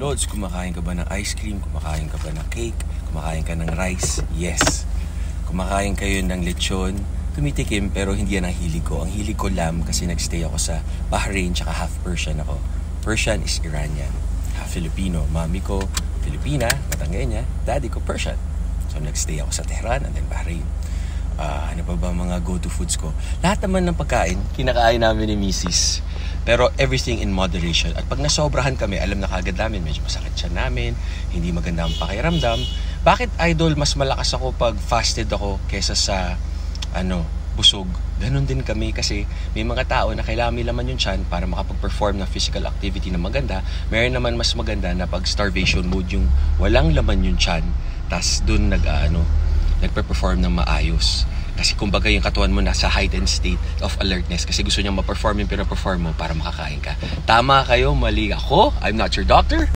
Lods, kumakain ka ba ng ice cream? Kumakain ka ba ng cake? Kumakain ka ng rice? Yes. Kumakain kayo ng lechon? Tumitikim pero hindi yan ang hilig ko. Ang hilig ko lamb kasi nagstay ako sa Bahrain tsaka half Persian ako. Persian is Iranian. Half Filipino. Mami ko, Filipina, Batangueña. Daddy ko, Persian. So nagstay ako sa Tehran and then Bahrain. Ano pa ba mga go-to foods ko? Lahat naman ng pagkain, kinakain namin ni Mrs. Pero everything in moderation. At pag nasobrahan kami, alam na kagad namin, medyo masakit siya namin, hindi maganda ang pakiramdam. Bakit, idol, mas malakas ako pag fasted ako kesa sa busog? Ganon din kami kasi may mga tao na kailangan may laman yung tiyan para makapag-perform ng physical activity na maganda. Meron naman mas maganda na pag starvation mode yung walang laman yung tiyan, tas dun nagpe-perform ng maayos. Kasi kumbaga yung katawan mo nasa heightened state of alertness kasi gusto niyang ma-perform yung pina-perform mo para makakain ka. Tama kayo, mali ako. I'm not your doctor.